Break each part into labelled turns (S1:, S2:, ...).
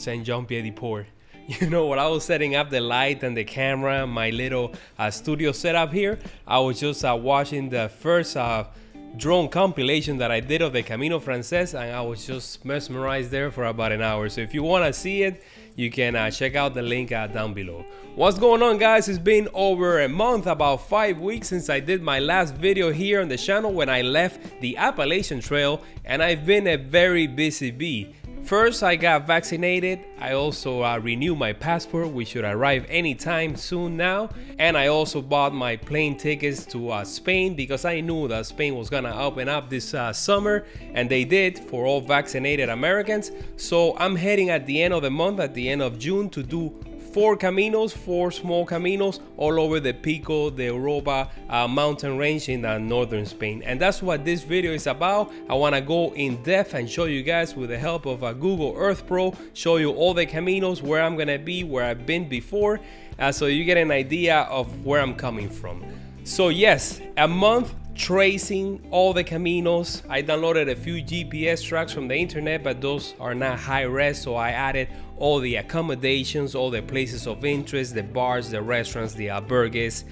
S1: Saint Jean Pied de Port. You know, while I was setting up the light and the camera, my little studio setup here, I was just watching the first drone compilation that I did of the Camino Frances, and I was just mesmerized there for about an hour. So if you want to see it, you can check out the link down below. What's going on, guys? It's been over a month, about 5 weeks since I did my last video here on the channel when I left the Appalachian Trail, and I've been a very busy bee. First, I got vaccinated. I also renewed my passport, which should arrive anytime soon now. And I also bought my plane tickets to Spain, because I knew that Spain was gonna open up this summer, and they did for all vaccinated Americans. So I'm heading at the end of the month, at the end of June, to do 4 caminos, 4 small caminos all over the Pico de Europa mountain range in northern Spain. And that's what this video is about. I want to go in depth and show you guys, with the help of Google Earth Pro, show you all the caminos, where I'm gonna be, where I've been before, so you get an idea of where I'm coming from. So yes, a month tracing all the caminos. I downloaded a few GPS tracks from the internet, but those are not high res, so I added all the accommodations, all the places of interest, the bars, the restaurants, the albergues,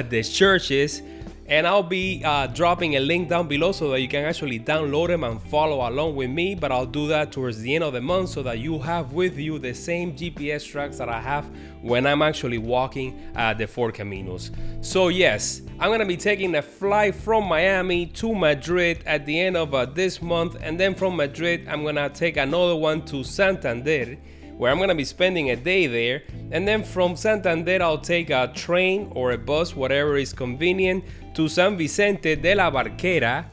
S1: the churches, and I'll be dropping a link down below so that you can actually download them and follow along with me. But I'll do that towards the end of the month, so that you have with you the same GPS tracks that I have when I'm actually walking the 4 caminos. So yes, I'm gonna be taking a flight from Miami to Madrid at the end of this month, and then from Madrid I'm gonna take another one to Santander, where I'm gonna be spending a day there. And then from Santander I'll take a train or a bus, whatever is convenient, to San Vicente de la Barquera,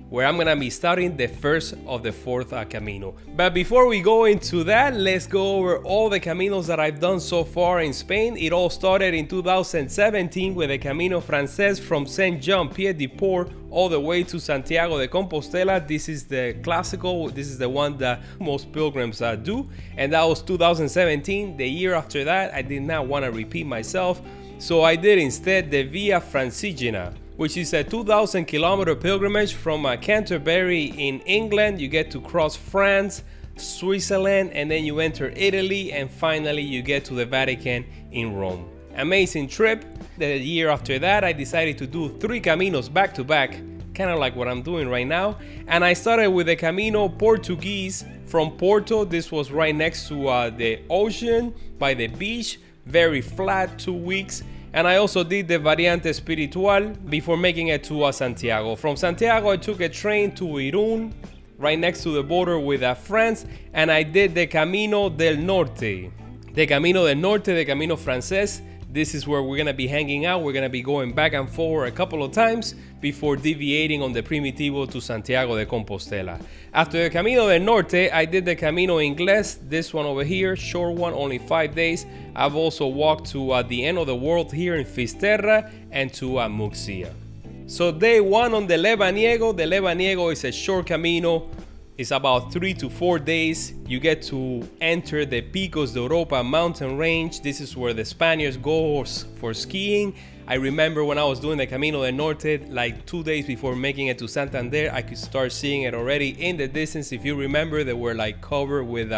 S1: where I'm gonna be starting the first of the 4th Camino. But before we go into that, let's go over all the caminos that I've done so far in Spain. It all started in 2017 with the Camino Frances from Saint Jean Pied de Port all the way to Santiago de Compostela. This is the classical, this is the one that most pilgrims do, and that was 2017. The year after that, I did not want to repeat myself, so I did instead the Via Francigena, which is a 2,000 kilometer pilgrimage from Canterbury in England. You get to cross France, Switzerland, and then you enter Italy, and finally you get to the Vatican in Rome. Amazing trip. The year after that, I decided to do 3 caminos back to back, kind of like what I'm doing right now. And I started with the Camino Portuguese from Porto. This was right next to the ocean, by the beach, very flat, 2 weeks. And I also did the Variante Espiritual before making it to Santiago. From Santiago, I took a train to Irún, right next to the border with France, and I did the Camino del Norte. The Camino del Norte, the Camino Frances. This is where we're gonna be hanging out. We're gonna be going back and forward a couple of times before deviating on the Primitivo to Santiago de Compostela. After the Camino del Norte, I did the Camino Inglés, this one over here, short one, only 5 days. I've also walked to the end of the world here in Fisterra and to Muxia. So day 1 on the Lebaniego. The Lebaniego is a short Camino. It's about 3 to 4 days. You get to enter the Picos de Europa mountain range. This is where the Spaniards go for skiing. I remember when I was doing the Camino del Norte, like 2 days before making it to Santander, I could start seeing it already in the distance. If you remember, they were like covered with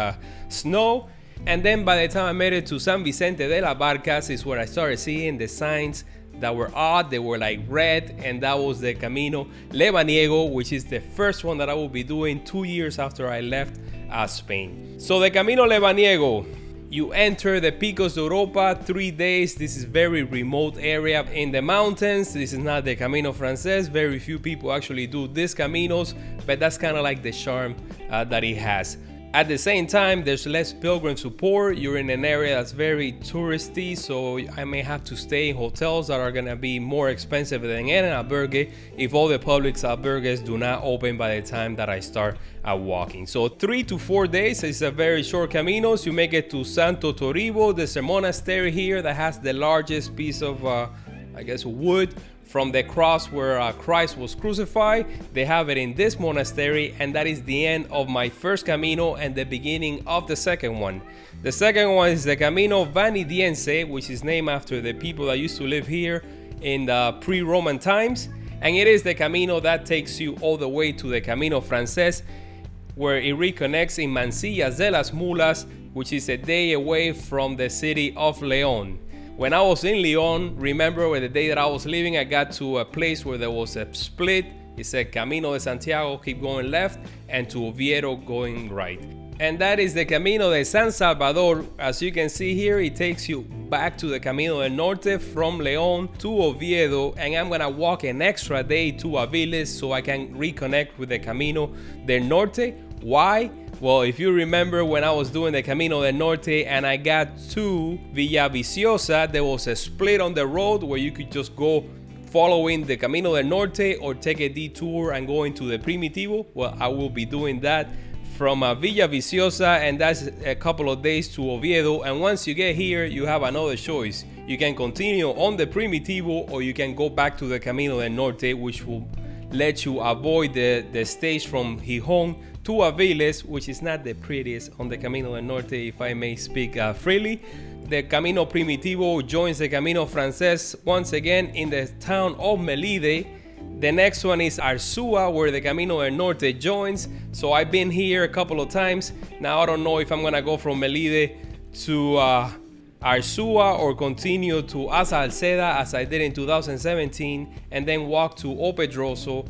S1: snow. And then by the time I made it to San Vicente de las Barcas is where I started seeing the signs that were odd. They were like red, and that was the Camino Lebaniego, which is the first one that I will be doing 2 years after I left Spain. So the Camino Lebaniego, you enter the Picos de Europa, 3 days. This is very remote area in the mountains. This is not the Camino Frances. Very few people actually do these caminos, but that's kind of like the charm that it has. At the same time, there's less pilgrim support. You're in an area that's very touristy, so I may have to stay in hotels that are gonna be more expensive than an albergue if all the public albergues do not open by the time that I start walking. So 3 to 4 days is a very short Caminos. You make it to Santo Toribio. There's a monastery here that has the largest piece of, I guess, wood from the cross where Christ was crucified. They have it in this monastery, and that is the end of my first Camino and the beginning of the second one. The second one is the Camino Vanidiense, which is named after the people that used to live here in the pre-Roman times, and it is the Camino that takes you all the way to the Camino Frances, where it reconnects in Mancillas de las Mulas which is a day away from the city of León. When I was in León, remember the day that I was leaving, I got to a place where there was a split. It said Camino de Santiago, keep going left, and to Oviedo going right. And that is the Camino de San Salvador. As you can see here, it takes you back to the Camino del Norte from León to Oviedo, and I'm gonna walk an extra day to Aviles so I can reconnect with the Camino del Norte. Why? Well, if you remember when I was doing the Camino del Norte and I got to Villaviciosa, there was a split on the road where you could just go following the Camino del Norte or take a detour and go into the Primitivo. Well, I will be doing that from Villaviciosa, and that's a couple of days to Oviedo. And once you get here, you have another choice. You can continue on the Primitivo or you can go back to the Camino del Norte, which will let you avoid the stage from Gijón to Aviles, which is not the prettiest on the Camino del Norte, if I may speak freely. The Camino Primitivo joins the Camino Francés once again in the town of Melide. The next one is Arzúa, where the Camino del Norte joins. So I've been here a couple of times. Now I don't know if I'm gonna go from Melide to Arzúa or continue to Asa Alceda as I did in 2017 and then walk to Opedroso,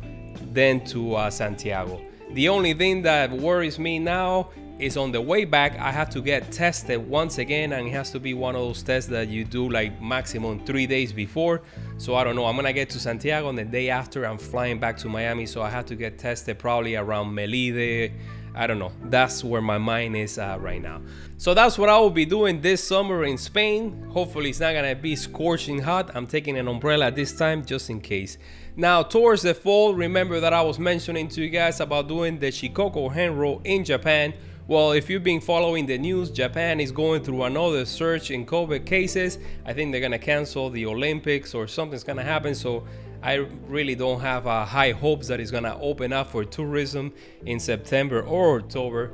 S1: then to Santiago. The only thing that worries me now is on the way back, I have to get tested once again, and it has to be one of those tests that you do like maximum 3 days before. So I don't know, I'm gonna get to Santiago and the day after I'm flying back to Miami, so I have to get tested probably around Melide. I don't know, that's where my mind is right now. So that's what I will be doing this summer in Spain. Hopefully it's not gonna be scorching hot. I'm taking an umbrella this time just in case. Now towards the fall, remember that I was mentioning to you guys about doing the Shikoku Henro in Japan. Well, if you've been following the news, Japan is going through another surge in COVID cases. I think they're gonna cancel the Olympics or something's gonna happen, so I really don't have high hopes that it's gonna open up for tourism in September or October.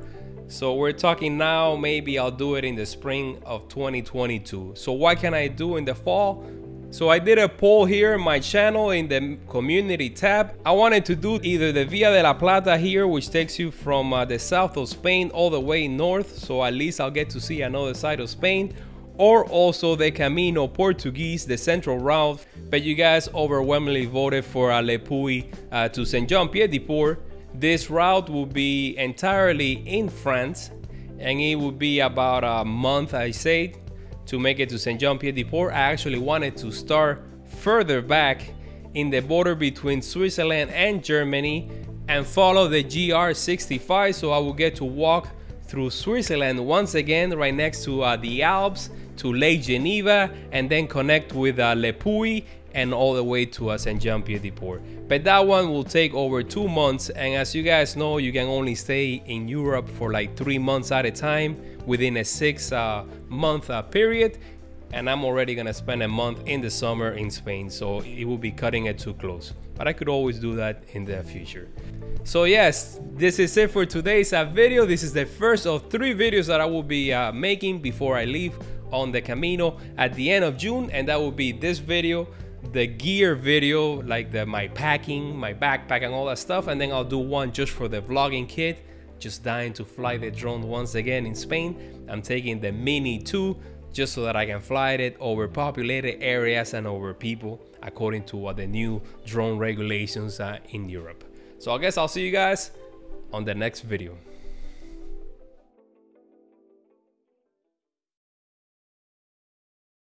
S1: So we're talking now, maybe I'll do it in the spring of 2022. So what can I do in the fall? So I did a poll here in my channel in the community tab. I wanted to do either the Via de la Plata here, which takes you from the south of Spain all the way north, so at least I'll get to see another side of Spain, or also the Camino Portuguese, the central route. But you guys overwhelmingly voted for Le Puy to Saint-Jean-Pied-de-Port. This route will be entirely in France, and it will be about a month, I say, to make it to Saint-Jean-Pied-de-Port. I actually wanted to start further back in the border between Switzerland and Germany and follow the GR65, so I will get to walk through Switzerland once again, right next to the Alps, to Lake Geneva, and then connect with Le Puy and all the way to Saint-Jean-Pied-de-Port. But that one will take over 2 months, and as you guys know, you can only stay in Europe for like 3 months at a time within a 6-month period, and I'm already gonna spend a month in the summer in Spain, so it will be cutting it too close, but I could always do that in the future. So yes, this is it for today's video. This is the first of 3 videos that I will be making before I leave on the Camino at the end of June, and that will be this video, the gear video, like my packing, my backpack and all that stuff, and then I'll do one just for the vlogging kit. Just dying to fly the drone once again in Spain. I'm taking the Mini 2 just so that I can fly it over populated areas and over people according to what the new drone regulations are in Europe. So I guess I'll see you guys on the next video.